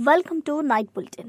Welcome to night bulletin.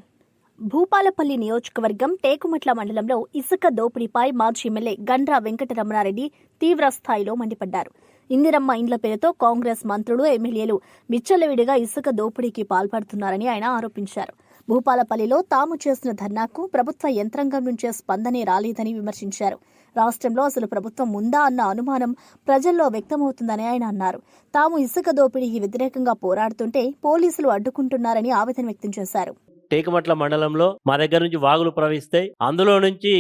Bhupalpally నియోజకవర్గం టేకుమట్ల మండలంలో ఇసుక దోపిడీపై మాజీ ఎమ్మెల్యే గండ్ర వెంకటరమణారెడ్డి తీవ్ర స్థాయిలో మండిపడ్డారు. ఇందిరమ్మ ఇండ్ల పేరుతో కాంగ్రెస్ మంత్రులు, ఎమ్మెల్యేలు విచ్చలవిడిగా ఇసుక దోపిడీకి పాల్పడుతున్నారని ఆయన ఆరోపించారు. భూపాలపల్లిలో తాము చేసిన ధర్నాకు ప్రభుత్వ యంత్రాంగం నుంచే స్పందనే రాలేదని విమర్శించారు. రాష్ట్రంలో అసలు ప్రభుత్వం ఉందా అన్న అనుమానం ప్రజల్లో వ్యక్తమవుతుందని ఆయన అన్నారు. తాము ఇసుక దోపిడీకి వ్యతిరేకంగా పోరాడుతుంటే పోలీసులు అడ్డుకుంటున్నారని ఆవేదన వ్యక్తం చేశారు. టేకుమట్ల మండలంలో మా దగ్గర నుంచి వాగులు ప్రవహిస్తాయి, అందులో నుంచి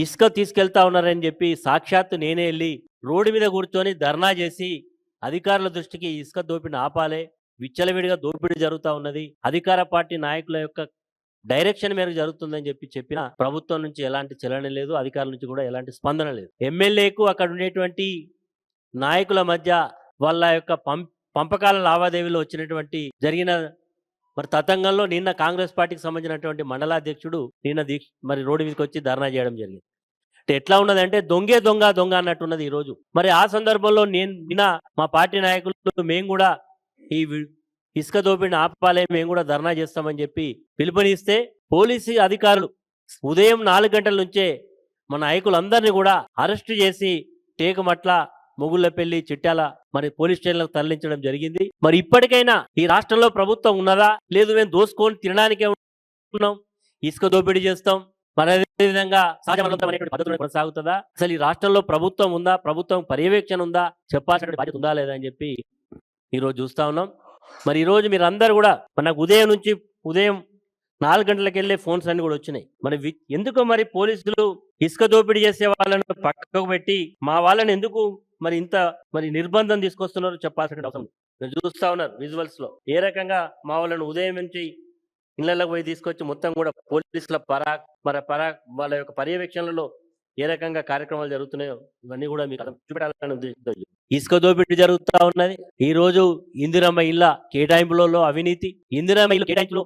ఇసుక తీసుకెళ్తా ఉన్నారని చెప్పి సాక్షాత్తు నేనే వెళ్ళి రోడ్డు మీద కూర్చొని ధర్నా చేసి అధికారుల దృష్టికి ఇసుక దోపిడిని ఆపాలే, విచ్చలవిడిగా దోపిడీ జరుగుతూ ఉన్నది, అధికార పార్టీ నాయకుల యొక్క డైరెక్షన్ మేరకు జరుగుతుందని చెప్పిన ప్రభుత్వం నుంచి ఎలాంటి చలన లేదు, అధికారుల నుంచి కూడా ఎలాంటి స్పందన లేదు. ఎమ్మెల్యేకు అక్కడ ఉండేటువంటి నాయకుల మధ్య వాళ్ళ యొక్క పంపకాల లావాదేవీలో వచ్చినటువంటి జరిగిన తతంగంలో నిన్న కాంగ్రెస్ పార్టీకి సంబంధించినటువంటి మండలాధ్యక్షుడు నిన్న మరి రోడ్డు మీదకి వచ్చి ధర్నా చేయడం జరిగింది. అంటే ఎట్లా ఉన్నదంటే దొంగే దొంగ దొంగ అన్నట్టున్నది ఈ రోజు. మరి ఆ సందర్భంలో నిన్న మా పార్టీ నాయకులు మేము కూడా ఈ ఇసుక దోపిడిని ఆపాలే, మేము కూడా ధర్నా చేస్తామని చెప్పి పిలుపునిస్తే పోలీసు అధికారులు ఉదయం 4 గంటల నుంచే మన నాయకులందరినీ కూడా అరెస్టు చేసి టేకుమట్ల, మొగుళ్లపల్లి, చిట్యాల మరి పోలీస్ స్టేషన్లకు తరలించడం జరిగింది. మరి ఇప్పటికైనా ఈ రాష్ట్రంలో ప్రభుత్వం ఉన్నదా లేదు, మేము దోసుకొని తినడానికే ఉన్నాం, ఇసుక దోపిడీ చేస్తాం, మరి అదేవిధంగా పద్ధతులు కొనసాగుతుందా, అసలు ఈ రాష్ట్రంలో ప్రభుత్వం ఉందా, ప్రభుత్వం పర్యవేక్షణ ఉందా, చెప్పాల్సిన బాధ్యత ఉందా లేదా అని చెప్పి ఈరోజు చూస్తా ఉన్నాం. మరి ఈరోజు మీరు అందరు కూడా మనకు ఉదయం 4 గంటలకు వెళ్ళే ఫోన్స్ అన్ని కూడా వచ్చినాయి. మరి ఎందుకు మరి పోలీసులు ఇసుక దోపిడీ చేసే వాళ్ళను పక్కకు పెట్టి మా వాళ్ళని ఎందుకు మరి ఇంత నిర్బంధం తీసుకొస్తున్నారు చెప్పాల్సిన అవసరం. మీరు చూస్తా ఉన్నారు విజువల్స్ లో ఏ రకంగా మా వాళ్ళను ఉదయం నుంచి ఇళ్లకు పోయి తీసుకొచ్చి మొత్తం కూడా పోలీసుల వాళ్ళ యొక్క పర్యవేక్షణలో ఏ రకంగా కార్యక్రమాలు జరుగుతున్నాయో ఇవన్నీ కూడా మీకు చూపెట్టాలని ఉద్దేశంతో ఇసుక దోపిడీ జరుగుతూ ఉన్నది. ఈ రోజు ఇందిరమ్మ ఇళ్ల కేటాయింపులలో అవినీతి, ఇందిరమ్మ ఇల్లు కేటాయింపులో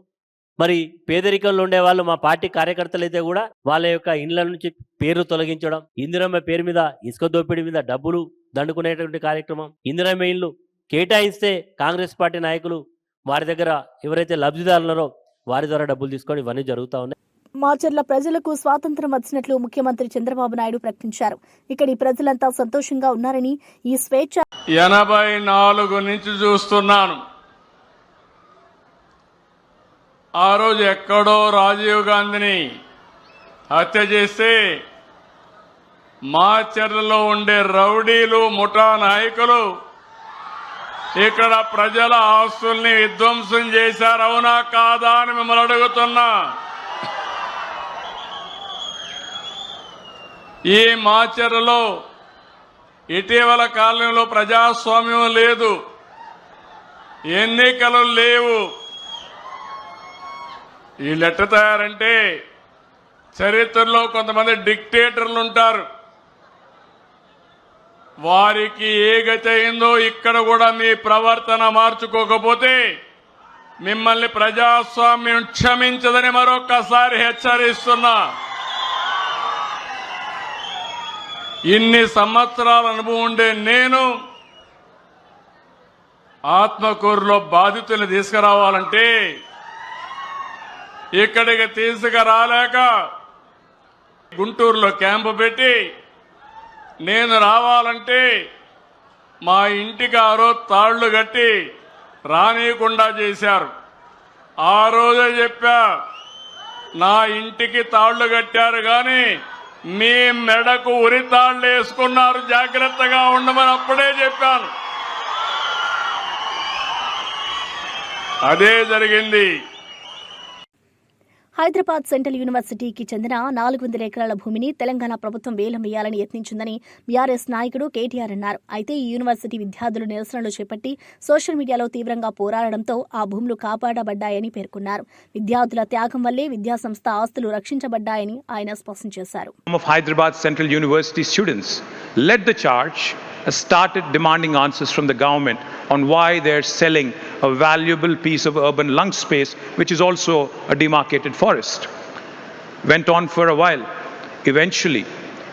మరి పేదరికంలో ఉండే వాళ్ళు మా పార్టీ కార్యకర్తలు అయితే కూడా వాళ్ళ యొక్క ఇండ్ల నుంచి పేరు తొలగించడం, ఇందిరమ్మ పేరు మీద ఇసుక దోపిడీ మీద డబ్బులు దండుకునేటువంటి కార్యక్రమం, ఇందిరమ్మ ఇల్లు కేటాయిస్తే కాంగ్రెస్ పార్టీ నాయకులు వారి దగ్గర ఎవరైతే లబ్ధిదారులరో వారి ద్వారా డబ్బులు తీసుకొని ఇవన్నీ జరుగుతూ ఉన్నాయి. మాచర్ల ప్రజలకు స్వాతంత్రం వచ్చినట్లు ముఖ్యమంత్రి చంద్రబాబు నాయుడు ప్రకటించారు. ఇక్కడి ప్రజలంతా సంతోషంగా ఉన్నారని, ఈ స్వేచ్ఛ 84 నుంచి చూస్తున్నాను. ఆ రోజు ఎక్కడో రాజీవ్ గాంధీని హత్య చేస్తే మాచర్లలో ఉండే రౌడీలు, ముఠా నాయకులు ఇక్కడ ప్రజల ఆస్తుల్ని విధ్వంసం చేశారు. అవునా కాదా అని మిమ్మల్ని అడుగుతున్నా. ఈ మాచర్లలో ఇటీవల కాలంలో ప్రజాస్వామ్యం లేదు, ఎన్నికలు లేవు. వీళ్ళు ఎట్ట తయారంటే చరిత్రలో కొంతమంది డిక్టేటర్లు ఉంటారు, వారికి ఏ గతి అయిందో ఇక్కడ కూడా మీ ప్రవర్తన మార్చుకోకపోతే మిమ్మల్ని ప్రజాస్వామ్యం క్షమించదని మరొక్కసారి హెచ్చరిస్తున్నా. ఇన్ని సంవత్సరాల అనుభవం ఉండే నేను ఆత్మకూరులో బాధితుల్ని తీసుకురావాలంటే ఇక్కడికి తీసుకురాలేక గుంటూరులో క్యాంపు పెట్టి నేను రావాలంటే మా ఇంటికి ఆ రోజు తాళ్లు కట్టి రానీయకుండా చేశారు. ఆ రోజే చెప్పా, నా ఇంటికి తాళ్లు కట్టారు కానీ మీ మెడకు ఉరి తాళ్లు వేసుకున్నారు, జాగ్రత్తగా ఉండమని అప్పుడే చెప్పాను. అదే జరిగింది. హైదరాబాద్ సెంట్రల్ యూనివర్సిటీకి చెందిన 400 ఎకరాల భూమిని తెలంగాణ ప్రభుత్వం వేలం వేయాలని యత్నించిందని బీఆర్ఎస్ నాయకుడు కేటీఆర్ అన్నారు. అయితే ఈ యూనివర్సిటీ విద్యార్థులు నిరసనలు చేపట్టి సోషల్ మీడియాలో తీవ్రంగా పోరాడడంతో ఆ భూములు కాపాడబడ్డాయని పేర్కొన్నారు. విద్యార్థుల త్యాగం వల్లే విద్యాసంస్థ ఆస్తులు రక్షించబడ్డాయని ఆయన స్పష్టం చేశారు. Hyderabad Central University students led the charge, started demanding answers from the government on why they're selling a valuable piece of urban lung space, which is also a demarcated forest. Went on for a while. Eventually,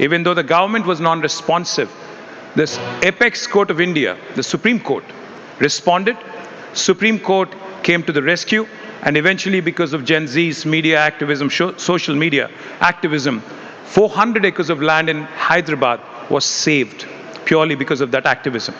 even though the government was non-responsive, this apex court of India, the Supreme Court, responded. Supreme Court came to the rescue and eventually because of Gen Z's media activism, social media activism, 400 acres of land in Hyderabad was saved purely because of that activism.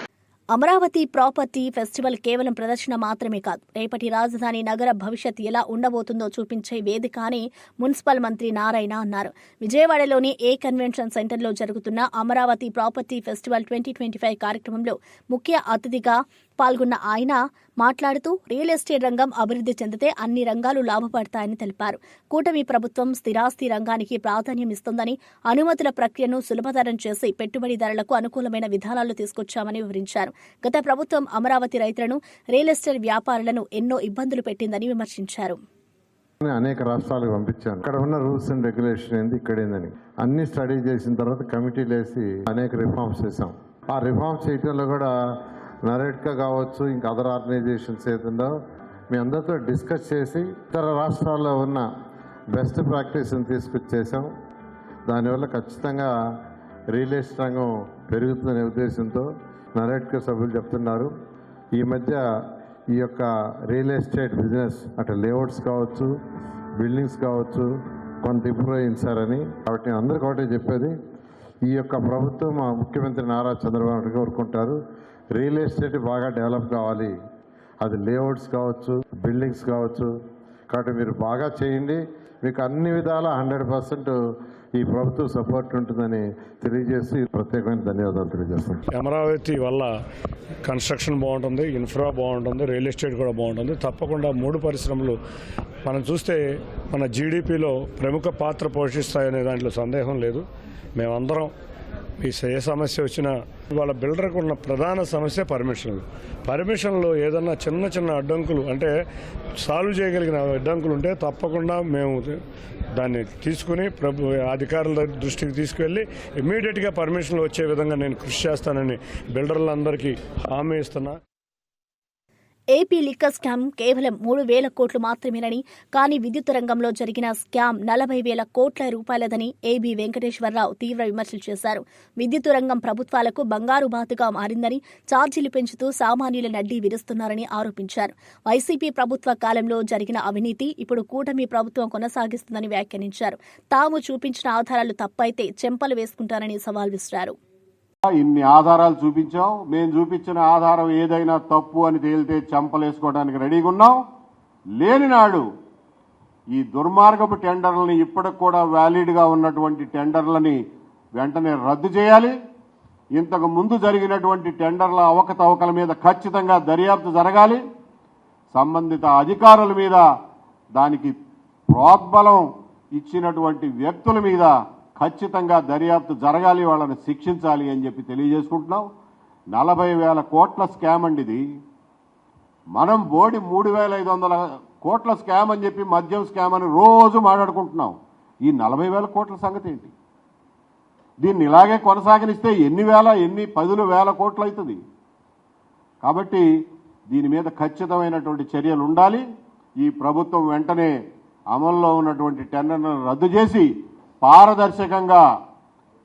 Amaravati property festival కేవలం ప్రదర్శన మాత్రమే కాదు, రేపటి రాజధాని నగర భవిష్యత్ ఎలా ఉండబోతుందో చూపించే వేదిక అని మున్సిపల్ మంత్రి నారాయణ అన్నారు. విజయవాడలోని ఏ కన్వెన్షన్ సెంటర్లో జరుగుతున్న అమరావతి ప్రాపర్టీ ఫెస్టివల్ 2025 కార్యక్రమంలో ముఖ్య అతిథిగా పాల్గొన్న ఆయన మాట్లాడుతూ రియల్ ఎస్టేట్ రంగం అభివృద్ధి చెందితే అన్ని రంగాలు లాభపడతాయని తెలిపారు. కూటమి ప్రభుత్వం స్థిరాస్తి రంగానికి ప్రాధాన్యం ఇస్తోందని, అనుమతుల ప్రక్రియను సులభతరం చేసి పెట్టుబడిదారులకు అనుకూలమైన విధానాలు తీసుకొచ్చామని వివరించారు. గత ప్రభుత్వం అమరావతి రైతులను, రియల్ ఎస్టేట్ వ్యాపారులను ఎన్నో ఇబ్బందులు పెట్టిందని విమర్శించారు. అనేక రాష్ట్రాలకు పంపించాను. ఇక్కడ ఉన్న రూల్స్ అండ్ రెగ్యులేషన్ ఏంది, ఇక్కడ ఏందని అన్ని స్టడీ చేసిన తర్వాత కమిటీలు వేసి అనేక రిఫార్మ్స్ చేసాం. ఆ రిఫార్మ్స్ చేయడంలో కూడా నరేట్కా కావచ్చు, ఇంకా అదర్ ఆర్గనైజేషన్స్ ఏదో మీ అందరితో డిస్కస్ చేసి ఇతర రాష్ట్రాల్లో ఉన్న బెస్ట్ ప్రాక్టీస్ని తీసుకొచ్చేసాం. దానివల్ల ఖచ్చితంగా రియల్ ఎస్టేట్ రంగం పెరుగుతుందనే ఉద్దేశంతో నరేట్కా సభ్యులు చెప్తున్నారు. ఈ మధ్య ఈ యొక్క రియల్ ఎస్టేట్ బిజినెస్ అటు లేఅవుట్స్ కావచ్చు, బిల్డింగ్స్ కావచ్చు కొంత ఇంప్రూవ్ అయింది సార్ అని. కాబట్టి నేను అందరికీ ఒకటే చెప్పేది, ఈ యొక్క ప్రభుత్వం మా ముఖ్యమంత్రి నారా చంద్రబాబు నాయుడు కోరుకుంటారు, రియల్ ఎస్టేట్ బాగా డెవలప్ కావాలి. అది లేఅవుట్స్ కావచ్చు, బిల్డింగ్స్ కావచ్చు. కాబట్టి మీరు బాగా చేయండి, మీకు అన్ని విధాల 100% ఈ ప్రభుత్వం సపోర్ట్ ఉంటుందని తెలియజేసి ప్రత్యేకమైన ధన్యవాదాలు తెలియజేస్తాను. అమరావతి వల్ల కన్స్ట్రక్షన్ బాగుంటుంది, ఇన్ఫ్రా బాగుంటుంది, రియల్ ఎస్టేట్ కూడా బాగుంటుంది. తప్పకుండా 3 పరిశ్రమలు మనం చూస్తే మన జీడిపిలో ప్రముఖ పాత్ర పోషిస్తాయనే దాంట్లో సందేహం లేదు. మేమందరం ఏ సమస్య వచ్చినా వాళ్ళ బిల్డర్కు ఉన్న ప్రధాన సమస్య పర్మిషన్లు ఏదన్నా చిన్న చిన్న అడ్డంకులు అంటే సాల్వ్ చేయగలిగిన అడ్డంకులు ఉంటే తప్పకుండా మేము దాన్ని తీసుకుని అధికారుల దృష్టికి తీసుకువెళ్ళి ఇమ్మీడియట్గా పర్మిషన్లు వచ్చే విధంగా నేను కృషి చేస్తానని బిల్డర్లందరికీ హామీ ఇస్తున్నా. ఏపీ లిక్కర్ స్కామ్ కేవలం 3,000 కోట్లు మాత్రమేనని, కానీ విద్యుత్ రంగంలో జరిగిన స్కామ్ 40,000 కోట్ల రూపాయలదని ఏబీ వెంకటేశ్వరరావు తీవ్ర విమర్శలు చేశారు. విద్యుత్ రంగం ప్రభుత్వాలకు బంగారు బాతుగా మారిందని, ఛార్జీలు పెంచుతూ సామాన్యుల నడ్డీ విరుస్తున్నారని ఆరోపించారు. వైసీపీ ప్రభుత్వ కాలంలో జరిగిన అవినీతి ఇప్పుడు కూటమి ప్రభుత్వం కొనసాగిస్తుందని వ్యాఖ్యానించారు. తాము చూపించిన ఆధారాలు తప్పైతే చెంపలు వేసుకుంటారని సవాల్ విసిరారు. ఇన్ని ఆధారాలు చూపించాం, మేము చూపించిన ఆధారం ఏదైనా తప్పు అని తేలితే చంపలేసుకోవడానికి రెడీగా ఉన్నాం. లేని నాడు ఈ దుర్మార్గపు టెండర్లని, ఇప్పటికి కూడా వ్యాలిడ్గా ఉన్నటువంటి టెండర్లని వెంటనే రద్దు చేయాలి. ఇంతకు ముందు జరిగినటువంటి టెండర్ల అవకతవకల మీద ఖచ్చితంగా దర్యాప్తు జరగాలి. సంబంధిత అధికారుల మీద, దానికి ప్రోద్బలం ఇచ్చినటువంటి వ్యక్తుల మీద ఖచ్చితంగా దర్యాప్తు జరగాలి, వాళ్ళని శిక్షించాలి అని చెప్పి తెలియజేసుకుంటున్నాం. 40,000 కోట్ల స్కామ్ అండి ఇది. మనం బోడి 3,500 కోట్ల స్కామ్ అని చెప్పి మద్యం స్కామ్ అని రోజు మాట్లాడుకుంటున్నాం. ఈ 40,000 కోట్ల సంగతి ఏంటి? దీన్ని ఇలాగే కొనసాగనిస్తే ఎన్ని 10,000 కోట్లు అవుతుంది. కాబట్టి దీని మీద ఖచ్చితమైనటువంటి చర్యలు ఉండాలి. ఈ ప్రభుత్వం వెంటనే అమల్లో ఉన్నటువంటి టెండర్లను రద్దు చేసి పారదర్శకంగా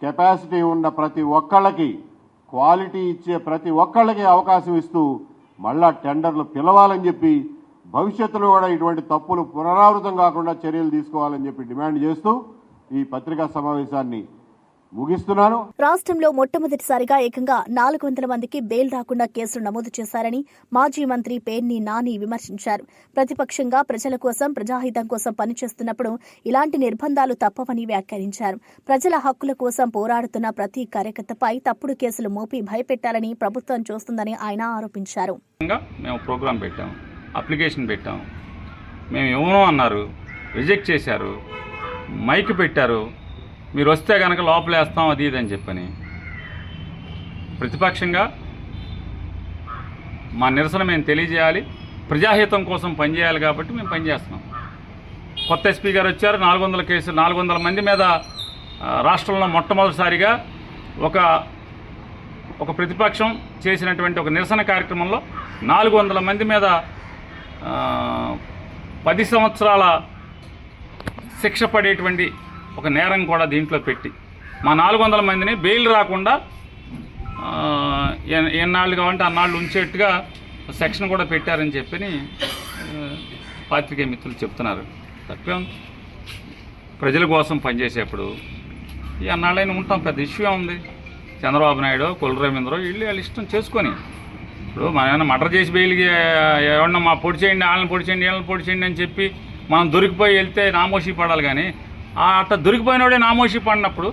కెపాసిటీ ఉన్న ప్రతి ఒక్కళ్ళకి, క్వాలిటీ ఇచ్చే ప్రతి ఒక్కళ్ళకి అవకాశం ఇస్తూ మళ్ళా టెండర్లు పిలవాలని చెప్పి, భవిష్యత్తులో కూడా ఇటువంటి తప్పులు పునరావృతం కాకుండా చర్యలు తీసుకోవాలని చెప్పి డిమాండ్ చేస్తూ ఈ పత్రికా సమావేశాన్ని ముగిస్తున్నాను. రాష్ట్రంలో మొట్టమొదటిసారిగా ఏకంగా 400 మందికి బెయిల్ రాకుండా కేసులు నమోదు చేశారని మాజీ మంత్రి పేర్ని నాని విమర్శించారు. ప్రతిపక్షంగా ప్రజల కోసం, ప్రజాహితం కోసం పనిచేస్తున్నప్పుడు ఇలాంటి నిర్బంధాలు తప్పవని వ్యాఖ్యానించారు. ప్రజల హక్కుల కోసం పోరాడుతున్న ప్రతి కార్యకర్తపై తప్పుడు కేసులు మోపి భయపెట్టాలని ప్రభుత్వం చూస్తుందని ఆయన ఆరోపించారు. మేము ప్రోగ్రాం పెట్టాం, అప్లికేషన్ పెట్టాం, మేము ఏమో అన్నారు, రిజెక్ట్ చేశారు, మైక్ పెట్టారు, మీరు వస్తే కనుక లోపలేస్తాం అది ఇది అని చెప్పని. ప్రతిపక్షంగా మా నిరసన మేము తెలియజేయాలి, ప్రజాహితం కోసం పనిచేయాలి కాబట్టి మేము పనిచేస్తున్నాం. కొత్త ఎస్పీ గారు వచ్చారు, 400 కేసులు, 400 మంది మీద రాష్ట్రంలో మొట్టమొదటిసారిగా ఒక ప్రతిపక్షం చేసినటువంటి ఒక నిరసన కార్యక్రమంలో 400 మంది మీద 10 సంవత్సరాల శిక్ష పడేటువంటి ఒక నేరం కూడా దీంట్లో పెట్టి మా 400 మందిని బెయిల్ రాకుండా ఎన్నాళ్ళు కావాలంటే అన్నాళ్ళు ఉంచేట్టుగా సెక్షన్ కూడా పెట్టారని చెప్పి పాత్రికేయ మిత్రులు చెప్తున్నారు. తప్పే ఉంది. ప్రజల కోసం పనిచేసేప్పుడు ఈ అన్నాళ్ళైనా ఉంటాం, పెద్ద ఇష్యూ ఉంది. చంద్రబాబు నాయుడు, కొల్లు రవీంద్ర వీళ్ళు వాళ్ళ ఇష్టం చేసుకొని, ఇప్పుడు మనం ఏమైనా మర్డర్ చేసి బెయిల్కి ఎవరన్నా మా పొడి చేయండి, వాళ్ళని పొడి చేయండి, వీళ్ళని పొడి చేయండి అని చెప్పి మనం దొరికిపోయి వెళ్తే నామోషి పడాలి. కానీ అట్లా దొరికిపోయినోడే నామోషి పడినప్పుడు,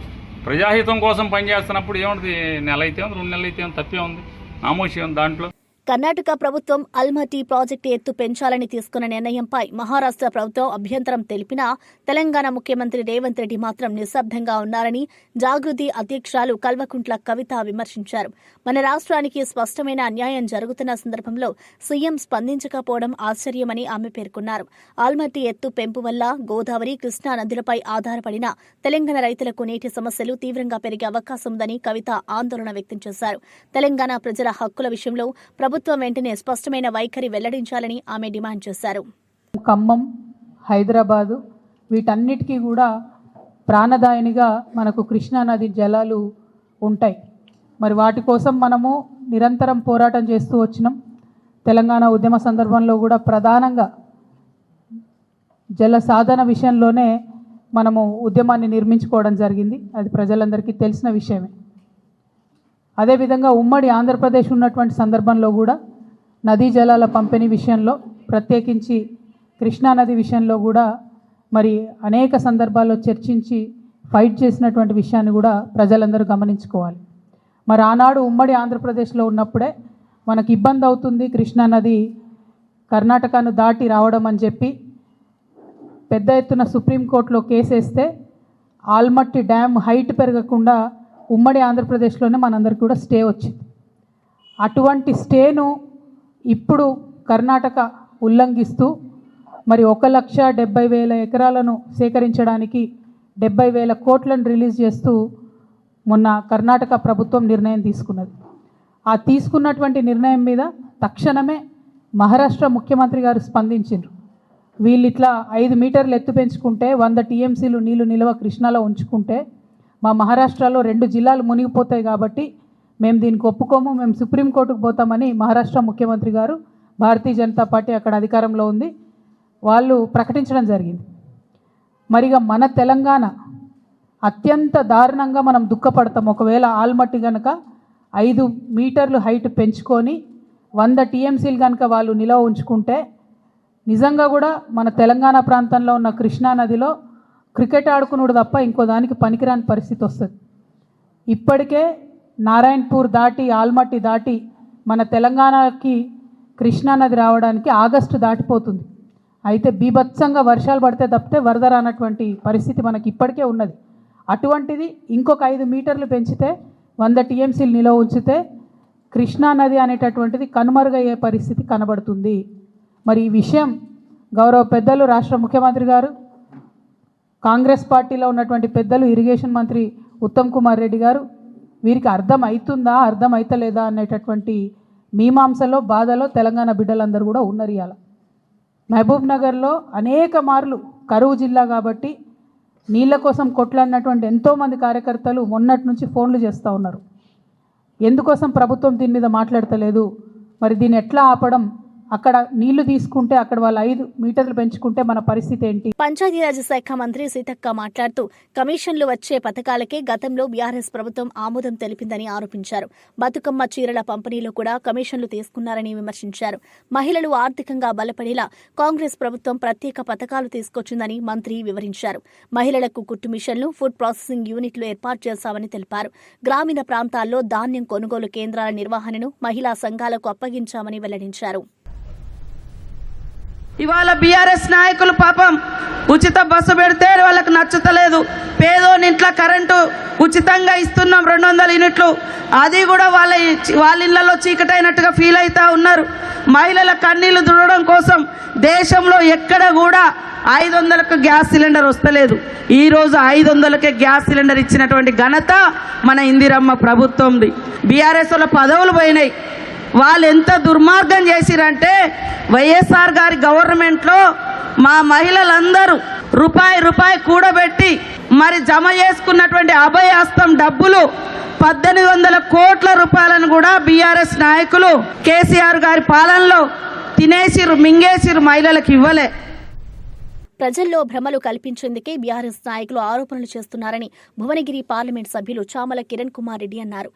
ప్రజాహితం కోసం పనిచేస్తున్నప్పుడు ఏముంటుంది? నెల అయితే ఉంది, 2 నెలలు అయితే ఉంది, తప్పే ఉంది, నామోషి ఉంది దాంట్లో. కర్ణాటక ప్రభుత్వం అల్మటీ ప్రాజెక్టు ఎత్తు పెంచాలని తీసుకున్న నిర్ణయంపై మహారాష్ట్ర ప్రభుత్వం అభ్యంతరం తెలిపినా తెలంగాణ ముఖ్యమంత్రి రేవంత్ రెడ్డి మాత్రం నిశ్శబ్దంగా ఉన్నారని జాగృతి అధ్యక్షురాలు కల్వకుంట్ల కవిత విమర్శించారు. మన రాష్ట్రానికి స్పష్టమైన అన్యాయం జరుగుతున్న సందర్భంలో సీఎం స్పందించకపోవడం ఆశ్చర్యమని ఆమె పేర్కొన్నారు. ఆల్మటీ ఎత్తు పెంపు వల్ల గోదావరి, కృష్ణా నదులపై ఆధారపడిన తెలంగాణ రైతులకు నీటి సమస్యలు తీవ్రంగా పెరిగే అవకాశం ఉందని కవిత ఆందోళన వ్యక్తం చేశారు. తెలంగాణ ప్రజల హక్కుల విషయంలో ప్రభుత్వం వెంటనే స్పష్టమైన వైఖరి వెల్లడించాలని ఆమె డిమాండ్ చేశారు. ఖమ్మం, హైదరాబాదు వీటన్నిటికీ కూడా ప్రాణదాయినిగా మనకు కృష్ణానది జలాలు ఉంటాయి. మరి వాటి కోసం మనము నిరంతరం పోరాటం చేస్తూ వచ్చినాం. తెలంగాణ ఉద్యమ సందర్భంలో కూడా ప్రధానంగా జల సాధన విషయంలోనే మనము ఉద్యమాన్ని నిర్మించుకోవడం జరిగింది. అది ప్రజలందరికీ తెలిసిన విషయమే. అదేవిధంగా ఉమ్మడి ఆంధ్రప్రదేశ్ ఉన్నటువంటి సందర్భంలో కూడా నదీ జలాల పంపిణీ విషయంలో, ప్రత్యేకించి కృష్ణానది విషయంలో కూడా మరి అనేక సందర్భాల్లో చర్చించి ఫైట్ చేసినటువంటి విషయాన్ని కూడా ప్రజలందరూ గమనించుకోవాలి. మరి ఆనాడు ఉమ్మడి ఆంధ్రప్రదేశ్లో ఉన్నప్పుడే మనకి ఇబ్బంది అవుతుంది కృష్ణానది కర్ణాటకను దాటి రావడం అని చెప్పి పెద్ద ఎత్తున సుప్రీంకోర్టులో కేసేస్తే ఆల్మట్టి డ్యామ్ హైట్ పెరగకుండా ఉమ్మడి ఆంధ్రప్రదేశ్లోనే మనందరికీ కూడా స్టే వచ్చింది. అటువంటి స్టేను ఇప్పుడు కర్ణాటక ఉల్లంఘిస్తూ మరి 1,70,000 ఎకరాలను సేకరించడానికి 70,000 కోట్లను రిలీజ్ చేస్తూ మొన్న కర్ణాటక ప్రభుత్వం నిర్ణయం తీసుకున్నది. ఆ తీసుకున్నటువంటి నిర్ణయం మీద తక్షణమే మహారాష్ట్ర ముఖ్యమంత్రి గారు స్పందించారు. వీళ్ళు ఇట్లా 5 మీటర్లు ఎత్తు పెంచుకుంటే 100 టీఎంసీలు నీళ్లు నిల్వ కృష్ణాలో ఉంచుకుంటే మా మహారాష్ట్రలో 2 జిల్లాలు మునిగిపోతాయి కాబట్టి మేము దీనికి ఒప్పుకోము, మేము సుప్రీంకోర్టుకు పోతామని మహారాష్ట్ర ముఖ్యమంత్రి గారు, భారతీయ జనతా పార్టీ అక్కడ అధికారంలో ఉంది, వాళ్ళు ప్రకటించడం జరిగింది. మరిగా మన తెలంగాణ అత్యంత దారుణంగా మనం దుఃఖపడతాం. ఒకవేళ ఆల్మట్టి కనుక 5 మీటర్లు హైట్ పెంచుకొని 100 టీఎంసీలు కనుక వాళ్ళు నిల్వ ఉంచుకుంటే నిజంగా కూడా మన తెలంగాణ ప్రాంతంలో ఉన్న కృష్ణానదిలో క్రికెట్ ఆడుకున్నాడు తప్ప ఇంకో దానికి పనికిరాని పరిస్థితి వస్తుంది. ఇప్పటికే నారాయణపూర్ దాటి ఆల్మట్టి దాటి మన తెలంగాణకి కృష్ణానది రావడానికి ఆగస్టు దాటిపోతుంది. అయితే బీభత్సంగా వర్షాలు పడితే తప్పితే వరద రానటువంటి పరిస్థితి మనకి ఇప్పటికే ఉన్నది. అటువంటిది ఇంకొక 5 మీటర్లు పెంచితే 100 టీఎంసీలు నిల్వ ఉంచితే కృష్ణానది అనేటటువంటిది కనుమరుగయ్యే పరిస్థితి కనబడుతుంది. మరి ఈ విషయం గౌరవ పెద్దలు రాష్ట్ర ముఖ్యమంత్రి గారు, కాంగ్రెస్ పార్టీలో ఉన్నటువంటి పెద్దలు, ఇరిగేషన్ మంత్రి ఉత్తమ్ కుమార్ రెడ్డి గారు వీరికి అర్థం అవుతుందా అర్థం అవుతలేదా అనేటటువంటి మీమాంసలో బాధలో తెలంగాణ బిడ్డలందరూ కూడా ఉన్నారు. ఇవాళ మహబూబ్ నగర్లో అనేక మార్లు కరువు జిల్లా కాబట్టి నీళ్ళ కోసం కొట్లాడినటువంటి ఎంతోమంది కార్యకర్తలు మొన్నటి నుంచి ఫోన్లు చేస్తూ ఉన్నారు. ఎందుకోసం ప్రభుత్వం దీని మీద మాట్లాడతలేదు, మరి దీన్ని ఎట్లా ఆపడం, అక్కడ నీళ్లు తీసుకుంటే అక్కడ వాళ్ళు 5 మీటర్లు పెంచుకుంటే మన పరిస్థితి ఏంటి? పంచాయతీరాజ్ శాఖ మంత్రి సీతక్క మాట్లాడుతూ కమిషన్లు వచ్చే పథకాలకే గతంలో బీఆర్ఎస్ ప్రభుత్వం ఆమోదం తెలిపిందని ఆరోపించారు. బతుకమ్మ చీరల పంపిణీలో కూడా కమిషన్లు తీసుకున్నారని విమర్శించారు. మహిళలు ఆర్థికంగా బలపడేలా కాంగ్రెస్ ప్రభుత్వం ప్రత్యేక పథకాలు తీసుకొచ్చిందని మంత్రి వివరించారు. మహిళలకు కుట్టు మిషన్లు, ఫుడ్ ప్రాసెసింగ్ యూనిట్లు ఏర్పాటు చేశామని తెలిపారు. గ్రామీణ ప్రాంతాల్లో ధాన్యం కొనుగోలు కేంద్రాల నిర్వహణను మహిళా సంఘాలకు అప్పగించామని వెల్లడించారు. ఇవాళ బీఆర్ఎస్ నాయకులు పాపం ఉచిత బస్సు పెడితే వాళ్ళకి నచ్చుతలేదు. పేదోని ఇంట్లో కరెంటు ఉచితంగా ఇస్తున్నాం 200 యూనిట్లు, అది కూడా వాళ్ళ ఇళ్లలో చీకటైనట్టుగా ఫీల్ అవుతా ఉన్నారు. మహిళల కన్నీళ్లు దుడడం కోసం దేశంలో ఎక్కడ కూడా 500కు గ్యాస్ సిలిండర్ వస్తలేదు. ఈరోజు 500కే గ్యాస్ సిలిండర్ ఇచ్చినటువంటి ఘనత మన ఇందిరమ్మ ప్రభుత్వంది. బీఆర్ఎస్ వాళ్ళ పదవులు పోయినాయి. వాళ్ళు ఎంత దుర్మార్గం చేసిరంటే వైఎస్ఆర్ గారి గవర్నమెంట్లో మా మహిళలందరూ రూపాయి కూడబెట్టి మరి జమ చేసుకున్నటువంటి అభయహస్తం డబ్బులు 1800 కోట్ల రూపాయలను కూడా బీఆర్ఎస్ నాయకులు కేసీఆర్ గారి పాలనలో తినేసిరు, మింగేసిరు, మహిళలకు ఇవ్వలే. ప్రజల్లో భ్రమలు కల్పించేందుకే బీఆర్ఎస్ నాయకులు ఆరోపణలు చేస్తున్నారని భువనగిరి పార్లమెంట్ సభ్యులు చామల కిరణ్ కుమార్ రెడ్డి అన్నారు.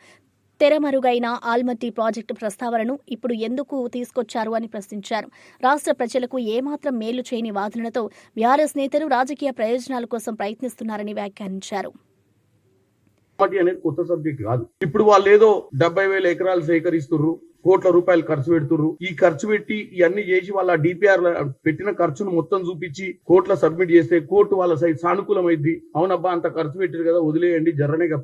తెరమరుగైన ఆల్మట్టి ప్రాజెక్టు ప్రస్తావనను ఇప్పుడు ఎందుకు తీసుకొచ్చారు అని ప్రశ్నించారు. రాష్ట్ర ప్రజలకు ఏమాత్రం మేలు చేయని వాదనలతో బీఆర్ఎస్ నేతలు రాజకీయ ప్రయోజనాల కోసం ప్రయత్నిస్తున్నారని వ్యాఖ్యానించారు. అనేది కొత్త సబ్జెక్ట్ కాదు. ఇప్పుడు వాళ్ళు ఏదో 70,000 ఎకరాలు సేకరిస్తుర్రు, కోట్ల రూపాయలు ఖర్చు పెడుతుర్రు. ఈ ఖర్చు పెట్టి ఇవన్నీ చేసి వాళ్ళ డిపిఆర్ పెట్టిన ఖర్చును మొత్తం చూపించి కోర్టులో సబ్మిట్ చేస్తే కోర్టు వాళ్ళ సైడ్ సానుకూలమైంది. అవునబ్బా అంత ఖర్చు పెట్టారు కదా, వదిలేయండి, జర్రనేగా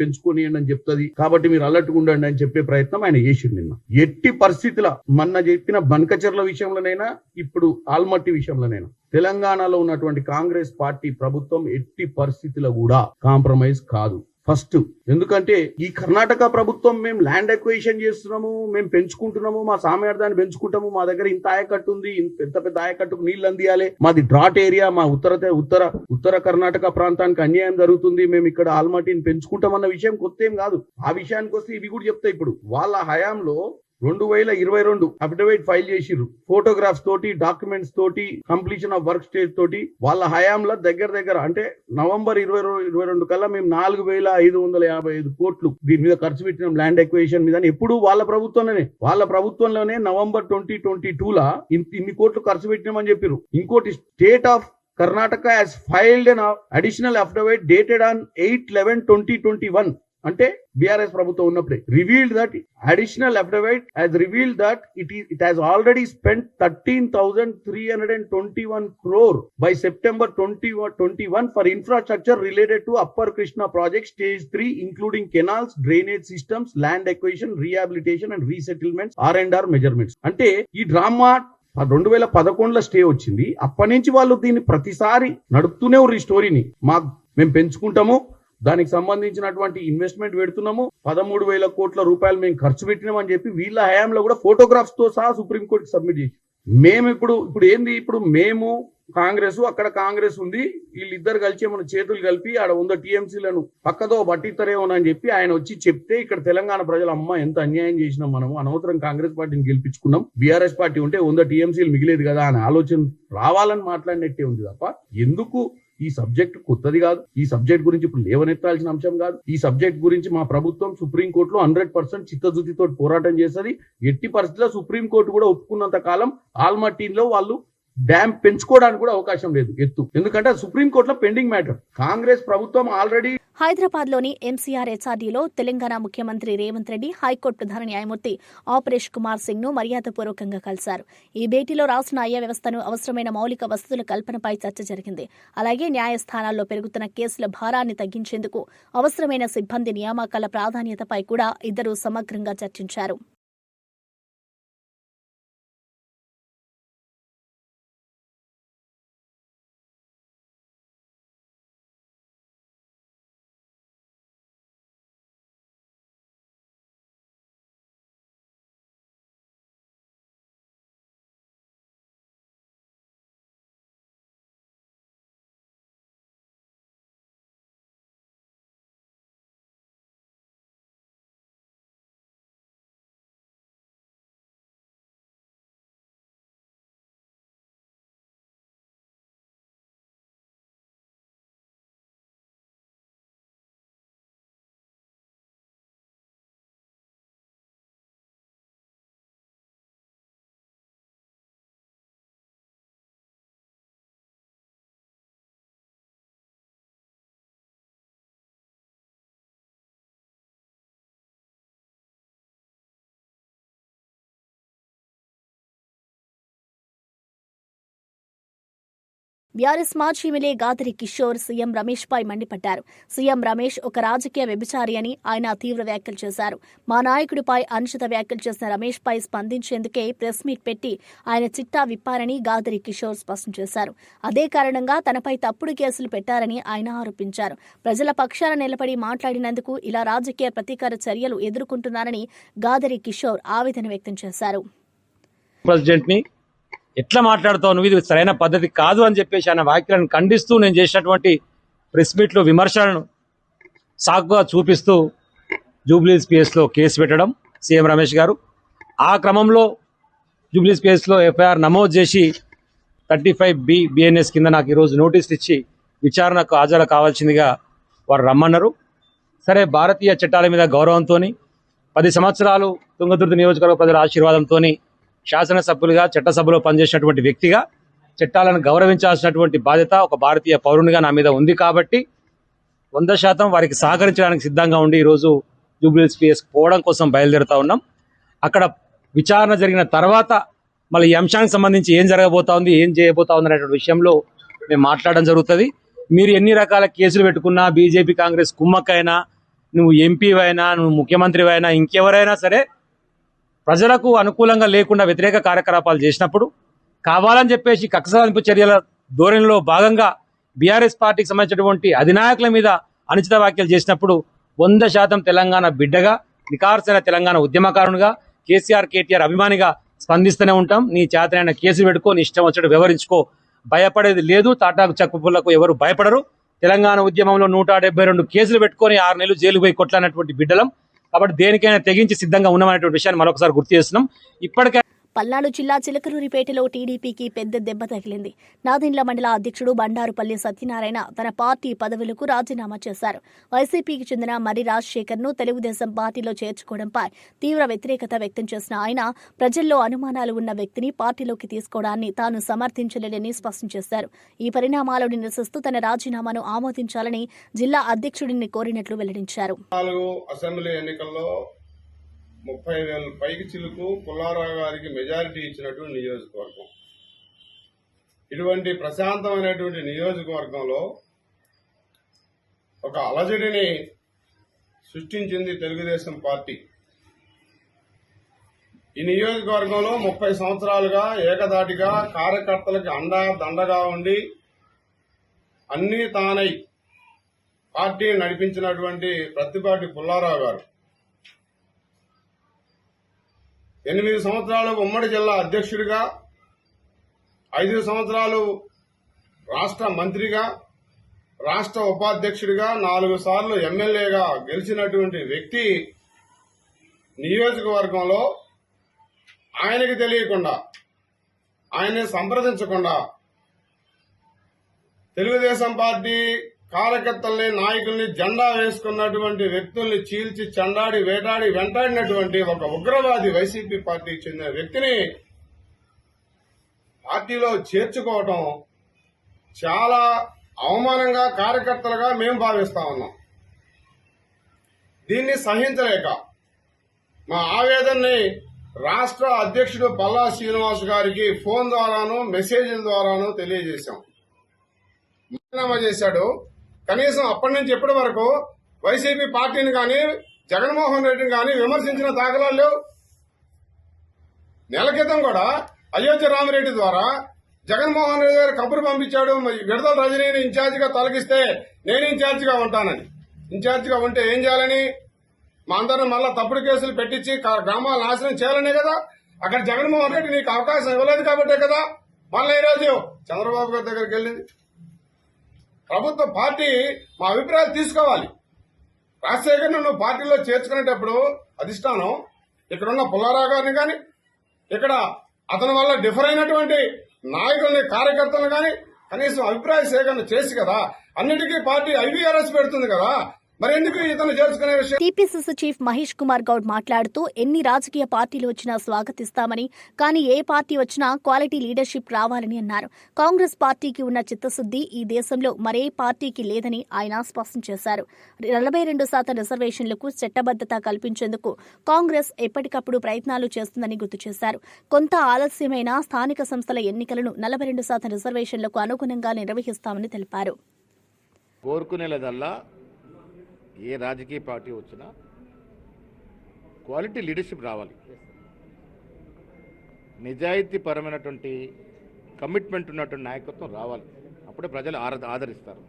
పెంచుకోనియండి అని చెప్తుంది, కాబట్టి మీరు అలర్ట్గా ఉండండి అని చెప్పే ప్రయత్నం ఆయన చేసిండు. నిన్న ఎట్టి పరిస్థితుల మొన్న చెప్పిన బనకచెర్ల విషయంలోనైనా ఇప్పుడు ఆల్మట్టి విషయంలోనైనా తెలంగాణలో ఉన్నటువంటి కాంగ్రెస్ పార్టీ ప్రభుత్వం ఎట్టి పరిస్థితుల్లో కూడా కాంప్రమైజ్ కాదు. ఫస్ట్ ఎందుకంటే ఈ కర్ణాటక ప్రభుత్వం మేము ల్యాండ్ ఎక్వైషన్ చేస్తున్నాము, మేము పెంచుకుంటున్నాము, మా సామర్థ్యాన్ని పెంచుకుంటాము, మా దగ్గర ఇంత ఆయకట్టు ఉంది, పెద్ద పెద్ద ఆయకట్టుకు నీళ్లు అందియాలి, మాది డ్రాట్ ఏరియా, మా ఉత్తర కర్ణాటక ప్రాంతానికి అన్యాయం జరుగుతుంది, మేము ఇక్కడ ఆల్మట్టిని పెంచుకుంటామన్న విషయం కొత్త ఏం కాదు. ఆ విషయానికి వస్తే ఇవి కూడా చెప్తాయి. ఇప్పుడు వాళ్ళ హయాంలో 2022 అఫిడవిట్ ఫైల్ చేసిర్రు, ఫోటోగ్రాఫ్స్ తోటి, డాక్యుమెంట్స్ తోటి, కంప్లీషన్ ఆఫ్ వర్క్ స్టేజ్ తోటి. వాళ్ళ హయాంలో దగ్గర అంటే నవంబర్ 2022 కల్లా మేము 4,555 కోట్లు దీని మీద ఖర్చు పెట్టినాం ల్యాండ్ ఎక్వేషన్ మీద. ఎప్పుడు వాళ్ళ ప్రభుత్వంలోనే నవంబర్ 2022లా ఇన్ని కోట్లు ఖర్చు పెట్టినామని చెప్పారు. ఇంకోటి, state of Karnataka has filed an additional affidavit dated on 8/11/2021 అంటే బీఆర్ఎస్ ప్రభుత్వం ఉన్నప్పుడే revealed that additional affidavit has revealed that it has already spent 13,321 crore by September 2021 for infrastructure related to Upper Krishna project stage 3 including canals, drainage systems, land acquisition, rehabilitation and resettlements, R&R measurements. అంటే ఈ drama 2011లో stay వచ్చింది. అప్పటి నుంచి వాళ్ళు దీన్ని ప్రతిసారి నడుపుతూనే ఉన్నారు. ఈ స్టోరీని మేము పెంచుకుంటాము, దానికి సంబంధించినటువంటి ఇన్వెస్ట్మెంట్ పెడుతున్నాము, 13,000 కోట్ల రూపాయలు మేము ఖర్చు పెట్టినామని చెప్పి వీళ్ళ హయాంలో కూడా ఫోటోగ్రాఫ్స్ తో సహా సుప్రీంకోర్టుకి సబ్మిట్ చేసి మేము ఇప్పుడు ఏంది, ఇప్పుడు మేము కాంగ్రెస్, అక్కడ కాంగ్రెస్ ఉంది, వీళ్ళిద్దరు కలిసి మన చేతులు కలిపి ఆడ 100 టీఎంసీలను పక్కదో పట్టిస్తారేమోనని చెప్పి ఆయన వచ్చి చెప్తే ఇక్కడ తెలంగాణ ప్రజలు అమ్మ ఎంత అన్యాయం చేసినాం, మనము అనవసరం కాంగ్రెస్ పార్టీని గెలిపించుకున్నాం, బీఆర్ఎస్ పార్టీ ఉంటే 100 టీఎంసీలు మిగిలేదు కదా అనే ఆలోచన రావాలని మాట్లాడినట్టే ఉంది తప్ప ఎందుకు ఈ సబ్జెక్ట్ కొత్తది కాదు. ఈ సబ్జెక్ట్ గురించి ఇప్పుడు లేవనెత్తాల్సిన అంశం కాదు. ఈ సబ్జెక్ట్ గురించి మా ప్రభుత్వం సుప్రీంకోర్టులో 100% చిత్తశుద్ధితో పోరాటం చేస్తుంది. ఎట్టి పరిస్థితుల్లో సుప్రీంకోర్టు కూడా ఒప్పుకున్నంత కాలం ఆల్మట్టీలో వాళ్ళు డ్యామ్ పెంచుకోవడానికి కూడా అవకాశం లేదు ఎందుకంటే సుప్రీంకోర్టులో పెండింగ్ మ్యాటర్. కాంగ్రెస్ ప్రభుత్వం ఆల్రెడీ హైదరాబాద్లోని ఎంసీఆర్ హెచ్ఆర్డీలో తెలంగాణ ముఖ్యమంత్రి రేవంత్ రెడ్డి హైకోర్టు ప్రధాన న్యాయమూర్తి ఆపరేష్ కుమార్ సింగ్ ను మర్యాదపూర్వకంగా కలిశారు. ఈ భేటీలో రాష్ట్ర న్యాయ వ్యవస్థను అవసరమైన మౌలిక వసతుల కల్పనపై చర్చ జరిగింది. అలాగే న్యాయస్థానాల్లో పెరుగుతున్న కేసుల భారాన్ని తగ్గించేందుకు అవసరమైన సిబ్బంది నియామకాల ప్రాధాన్యతపై కూడా ఇద్దరూ సమగ్రంగా చర్చించారు. బీఆర్ఎస్ మాజీ ఎమ్మెల్యే గాదరి కిషోర్ సీఎం రమేష్ పై మండిపడ్డారు. సీఎం రమేష్ ఒక రాజకీయ వ్యభిచారి అని ఆయన తీవ్ర వ్యాఖ్యలు చేశారు. మా నాయకుడిపై అనుచిత వ్యాఖ్యలు చేసిన రమేష్ పై స్పందించేందుకే ప్రెస్ మీట్ పెట్టి ఆయన చిట్టా విప్పారని గాదరి కిషోర్ స్పష్టం చేశారు. అదే కారణంగా తనపై తప్పుడు కేసులు పెట్టారని ఆయన ఆరోపించారు. ప్రజల పక్షాన నిలబడి మాట్లాడినందుకు ఇలా రాజకీయ ప్రతీకార చర్యలు ఎదుర్కొంటున్నారని గాదరి కిషోర్ ఆవేదన వ్యక్తం చేశారు. ఎట్లా మాట్లాడుతావు నువ్వు, ఇది సరైన పద్ధతి కాదు అని చెప్పేసి ఆయన వ్యాఖ్యలను ఖండిస్తూ నేను చేసినటువంటి ప్రెస్ మీట్లో విమర్శలను సాకుగా చూపిస్తూ జూబ్లీస్ పిఎస్లో కేసు పెట్టడం సీఎం రమేష్ గారు. ఆ క్రమంలో జూబ్లీస్ పిఎస్లో ఎఫ్ఐఆర్ నమోదు చేసి 35B BNS కింద నాకు ఈరోజు నోటీసులు ఇచ్చి విచారణకు హాజరు కావాల్సిందిగా వారు రమ్మన్నారు. సరే, భారతీయ చట్టాల మీద గౌరవంతో 10 సంవత్సరాలు తుంగతుర్తి నియోజకవర్గ ప్రజల ఆశీర్వాదంతో శాసనసభ్యులుగా చట్టసభలో పనిచేసినటువంటి వ్యక్తిగా చట్టాలను గౌరవించాల్సినటువంటి బాధ్యత ఒక భారతీయ పౌరునిగా నా మీద ఉంది. కాబట్టి 100% వారికి సహకరించడానికి సిద్ధంగా ఉండి ఈరోజు జూబ్లీహిల్స్ పిఎస్కి పోవడం కోసం బయలుదేరుతా ఉన్నాం. అక్కడ విచారణ జరిగిన తర్వాత మళ్ళీ ఈ అంశానికి సంబంధించి ఏం జరగబోతా ఉంది, ఏం చేయబోతా ఉంది అనేటువంటి విషయంలో మేము మాట్లాడడం జరుగుతుంది. మీరు ఎన్ని రకాల కేసులు పెట్టుకున్నా, బీజేపీ కాంగ్రెస్ కుమ్మక్కైనా, నువ్వు ఎంపీ అయినా, నువ్వు ముఖ్యమంత్రి అయినా, ఇంకెవరైనా సరే ప్రజలకు అనుకూలంగా లేకుండా వ్యతిరేక కార్యకలాపాలు చేసినప్పుడు కావాలని చెప్పేసి కక్ష సాధింపు చర్యల ధోరణిలో భాగంగా బీఆర్ఎస్ పార్టీకి సంబంధించినటువంటి అధినాయకుల మీద అనుచిత వ్యాఖ్యలు చేసినప్పుడు 100% తెలంగాణ బిడ్డగా, నికార్సైన తెలంగాణ ఉద్యమకారునిగా, కేసీఆర్ కేటీఆర్ అభిమానిగా స్పందిస్తూనే ఉంటాం. నీ చేతనైన కేసులు పెట్టుకో, నీ ఇష్టం వచ్చాడు వ్యవహరించుకో, భయపడేది లేదు. తాటాకు చెక్కుపులకు ఎవరు భయపడరు. తెలంగాణ ఉద్యమంలో 172 కేసులు పెట్టుకొని 6 నెలలు జైలుకు పోయి కొట్లాడినటువంటి బిడ్డలం. కాబట్టి దేనికైనా తెగించి సిద్ధంగా ఉన్నామనేటువంటి విషయాన్ని మరొకసారి గుర్తు చేస్తున్నాం. ఇప్పటికే పల్నాడు జిల్లా చిలకలూరిపేటలో టీడీపీకి పెద్ద దెబ్బ తగిలింది. నాదెండ్ల మండల అధ్యక్షుడు బండారుపల్లి సత్యనారాయణ తన పార్టీ పదవులకు రాజీనామా చేశారు. వైసీపీకి చెందిన మర్రి రాజశేఖర్ను తెలుగుదేశం పార్టీలో చేర్చుకోవడంపై తీవ్ర వ్యతిరేకత వ్యక్తం చేసిన ఆయన ప్రజల్లో అనుమానాలు ఉన్న వ్యక్తిని పార్టీలోకి తీసుకోవడాన్ని తాను సమర్థించలేదని స్పష్టం చేశారు. ఈ పరిణామాలను నిరసిస్తూ తన రాజీనామాను ఆమోదించాలని జిల్లా అధ్యక్షుడిని కోరినట్లు వెల్లడించారు. అసెంబ్లీ ఎన్నికల్లో 30,000 పైకి చిలుకు పుల్లారావు గారికి మెజారిటీ ఇచ్చినటువంటి నియోజకవర్గం. ఇటువంటి ప్రశాంతమైనటువంటి నియోజకవర్గంలో ఒక అలజడిని సృష్టించింది తెలుగుదేశం పార్టీ. ఈ నియోజకవర్గంలో 30 సంవత్సరాలుగా ఏకదాటిగా కార్యకర్తలకు అండా దండగా ఉండి అన్నీ తానై పార్టీ నడిపించినటువంటి ప్రత్తిపాటి పుల్లారావు గారు 8 సంవత్సరాలు ఉమ్మడి జిల్లా అధ్యక్షుడిగా, 5 సంవత్సరాలు రాష్ట్ర మంత్రిగా, రాష్ట్ర ఉపాధ్యక్షుడిగా, 4 సార్లు ఎమ్మెల్యేగా గెలిచినటువంటి వ్యక్తి నియోజకవర్గంలో ఆయనకి తెలియకుండా, ఆయన్ని సంప్రదించకుండా తెలుగుదేశం పార్టీ కార్యకర్తల్ని, నాయకుల్ని జెండా వేసుకున్నటువంటి వ్యక్తుల్ని చీల్చి చెండాడి వేటాడి వెంటాడినటువంటి ఒక ఉగ్రవాది వైసీపీ పార్టీకి చెందిన వ్యక్తిని పార్టీలో చేర్చుకోవటం చాలా అవమానంగా కార్యకర్తలుగా మేము భావిస్తా ఉన్నాం. దీన్ని సహించలేక మా ఆవేదనని రాష్ట్ర అధ్యక్షుడు పల్లా శ్రీనివాస్ గారికి ఫోన్ ద్వారాను మెసేజ్ల ద్వారాను తెలియజేశాం. రాజీనామా చేశాడు. కనీసం అప్పటి నుంచి ఇప్పటి వరకు వైసీపీ పార్టీని కానీ జగన్మోహన్ రెడ్డిని కానీ విమర్శించిన దాఖలాలు లేవు. నెల క్రితం కూడా అయోధ్య రామిరెడ్డి ద్వారా జగన్మోహన్ రెడ్డి గారు కబురు పంపించాడు, విడదల రజనీని ఇన్ఛార్జిగా తొలగిస్తే నేను ఇన్ఛార్జిగా ఉంటానని. ఇన్ఛార్జిగా ఉంటే ఏం చేయాలని? మా అందరిని మళ్ళా తప్పుడు కేసులు పెట్టించి గ్రామాలు నాశనం చేయాలనే కదా. అక్కడ జగన్మోహన్ రెడ్డి నీకు అవకాశం ఇవ్వలేదు కాబట్టే కదా మళ్ళీ ఈరోజు చంద్రబాబు గారి దగ్గరికి వెళ్ళింది. ప్రభుత్వ పార్టీ మా అభిప్రాయాలు తీసుకోవాలి. రాజశేఖర్ను నువ్వు పార్టీలో చేర్చుకునేటప్పుడు అధిష్టానం ఇక్కడున్న పుల్లారావు గారిని కానీ, ఇక్కడ అతని వల్ల డిఫర్ అయినటువంటి నాయకుల్ని, కార్యకర్తలను కానీ కనీసం అభిప్రాయ సేకరణ చేసి కదా అన్నిటికీ పార్టీ ఐవీఆర్ఎస్ పెడుతుంది కదా. మరి ఎందుకు ఇతను చేర్చుకునే విషయం? టీపీసీసీ చీఫ్ మహేష్ కుమార్ గౌడ్ మాట్లాడుతూ ఎన్ని రాజకీయ పార్టీలు వచ్చినా స్వాగతిస్తామని, కానీ ఏ పార్టీ వచ్చినా క్వాలిటీ లీడర్షిప్ రావాలని అన్నారు. కాంగ్రెస్ పార్టీకి ఉన్న చిత్తశుద్ది ఈ దేశంలో మరే పార్టీకి లేదని ఆయన స్పష్టం చేశారు. 42% రిజర్వేషన్లకు చట్టబద్దత కల్పించేందుకు కాంగ్రెస్ ఎప్పటికప్పుడు ప్రయత్నాలు చేస్తుందని గుర్తు చేశారు. కొంత ఆలస్యమైన స్థానిక సంస్థల ఎన్నికలను 42% రిజర్వేషన్లకు అనుగుణంగా నిర్వహిస్తామని తెలిపారు. కోరుకునేదల్లా ఏ రాజకీయ పార్టీ వచ్చినా క్వాలిటీ లీడర్షిప్ రావాలి. నిజాయితీ పరమైనటువంటి కమిట్మెంట్ ఉన్నటువంటి నాయకత్వం రావాలి. అప్పుడే ప్రజలు ఆదరిస్తారు.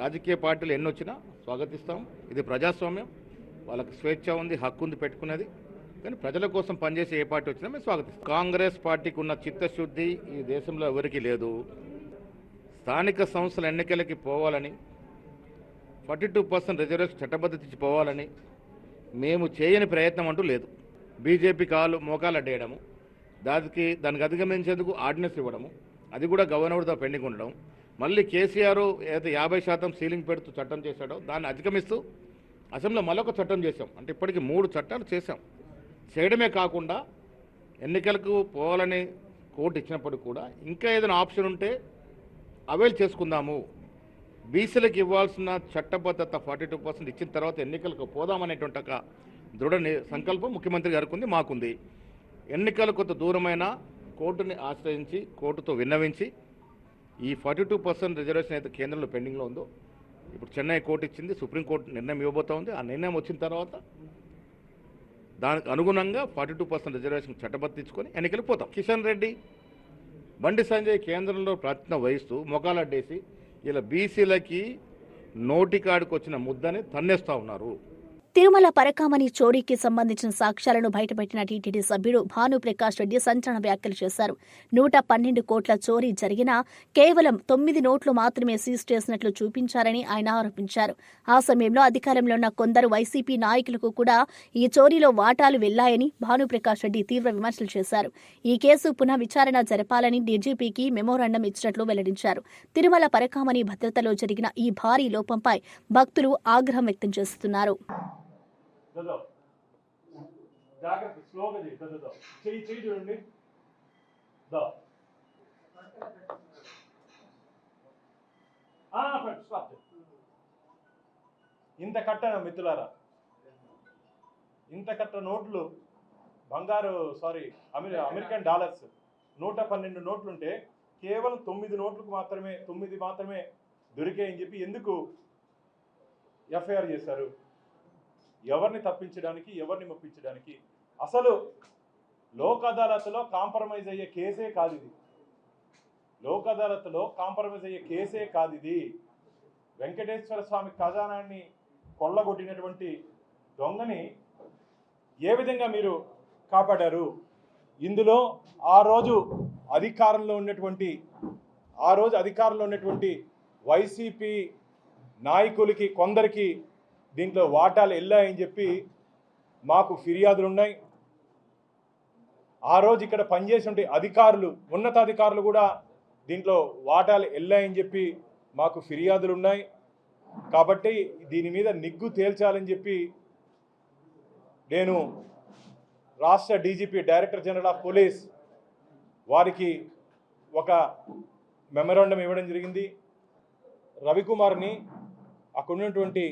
రాజకీయ పార్టీలు ఎన్ని వచ్చినా స్వాగతిస్తాం. ఇది ప్రజాస్వామ్యం, వాళ్ళకి స్వేచ్ఛ ఉంది, హక్కు ఉంది పెట్టుకునేది. కానీ ప్రజల కోసం పనిచేసే ఏ పార్టీ వచ్చినా మేము స్వాగతిస్తాం. కాంగ్రెస్ పార్టీకి ఉన్న చిత్తశుద్ధి ఈ దేశంలో ఎవరికీ లేదు. స్థానిక సంస్థల ఎన్నికలకి పోవాలని, 42% రిజర్వేషన్ చట్టబద్ధత ఇచ్చి పోవాలని మేము చేయని ప్రయత్నం అంటూ లేదు. బీజేపీ మోకాలు అడ్డేయడము, దానికి అధిగమించేందుకు ఆర్డినెన్స్ ఇవ్వడము, అది కూడా గవర్నర్తో పెండింగ్ ఉండడం, మళ్ళీ కేసీఆర్ ఏదైతే 50% సీలింగ్ పెడుతూ చట్టం చేశాడో దాన్ని అధిగమిస్తూ అసెంబ్లీలో మరొక చట్టం చేశాం. అంటే ఇప్పటికి 3 చట్టాలు చేశాం. చేయడమే కాకుండా ఎన్నికలకు పోవాలని కోర్టు ఇచ్చినప్పటికీ కూడా ఇంకా ఏదైనా ఆప్షన్ ఉంటే అవైల్ చేసుకుందాము, బీసీలకు ఇవ్వాల్సిన చట్టబద్ధత 42% ఇచ్చిన తర్వాత ఎన్నికలకు పోదామనేటువంటి ఒక దృఢ సంకల్పం ముఖ్యమంత్రి గారికి ఉంది, మాకుంది. ఎన్నికలు కొంత దూరమైన కోర్టుని ఆశ్రయించి కోర్టుతో విన్నవించి ఈ 42% రిజర్వేషన్ అయితే కేంద్రంలో పెండింగ్లో ఉందో ఇప్పుడు చెన్నై కోర్టు ఇచ్చింది, సుప్రీంకోర్టు నిర్ణయం ఇవ్వబోతా ఉంది. ఆ నిర్ణయం వచ్చిన తర్వాత దానికి అనుగుణంగా 42% రిజర్వేషన్ చట్టబద్ధించుకొని ఎన్నికలకు పోతాం. కిషన్ రెడ్డి, బండి సంజయ్ కేంద్రంలో ప్రయత్నం వహిస్తూ మొగాలడ్డేసి ఇలా బీసీలకి నోటికాడికి వచ్చిన ముద్దని తన్నేస్తూ ఉన్నారు. తిరుమల పరకామణి చోరీకి సంబంధించిన సాక్ష్యాలను బయటపెట్టిన టీటీడీ సభ్యుడు భానుప్రకాష్ రెడ్డి సంచలన వ్యాఖ్యలు చేశారు. 112 కోట్ల చోరీ జరిగినా కేవలం 9 నోట్లు మాత్రమే సీజ్ చేసినట్లు చూపించారని ఆయన ఆరోపించారు. ఆ సమయంలో అధికారంలో ఉన్న కొందరు వైసీపీ నాయకులకు కూడా ఈ చోరీలో వాటాలు వెళ్లాయని భానుప్రకాష్ రెడ్డి తీవ్ర విమర్శలు చేశారు. ఈ కేసు పునః విచారణ జరపాలని డీజీపీకి మెమోరాండం ఇచ్చినట్లు వెల్లడించారు. తిరుమల పరకామణి భద్రతలో జరిగిన ఈ భారీ లోపంపై భక్తులు ఆగ్రహం వ్యక్తం చేస్తున్నారు. జాగ్రత్త, స్లోగా చెయ్యి చూడండి. ఇంత కట్ట మిత్రులారా, ఇంత కట్ట నోట్లు బంగారు అమెరికన్ డాలర్స్ 112 నోట్లుంటే కేవలం 9 నోట్లకు మాత్రమే 9 మాత్రమే దొరికాయని చెప్పి ఎందుకు ఎఫ్ఐఆర్ చేశారు? ఎవరిని తప్పించడానికి, ఎవరిని మెప్పించడానికి? అసలు లోక్ అదాలత్లో కాంప్రమైజ్ అయ్యే కేసే కాదు ఇది. లోక్ అదాలత్లో కాంప్రమైజ్ అయ్యే కేసే కాదు ఇది. వెంకటేశ్వర స్వామి ఖజానాన్ని కొల్లగొట్టినటువంటి దొంగని ఏ విధంగా మీరు కాపాడారు? ఇందులో ఆ రోజు అధికారంలో ఉన్నటువంటి వైసీపీ నాయకులకి కొందరికి దీంట్లో వాటాలు వెళ్ళాయని చెప్పి మాకు ఫిర్యాదులు ఉన్నాయి. ఆ రోజు ఇక్కడ పనిచేసే అధికారులు, ఉన్నతాధికారులు కూడా దీంట్లో వాటాలు వెళ్ళాయని చెప్పి మాకు ఫిర్యాదులు ఉన్నాయి. కాబట్టి దీని మీద నిగ్గు తేల్చాలని చెప్పి నేను రాష్ట్ర DGP, director general of police వారికి ఒక మెమరాండం ఇవ్వడం జరిగింది. రవికుమార్ని అక్కడ ఉన్నటువంటి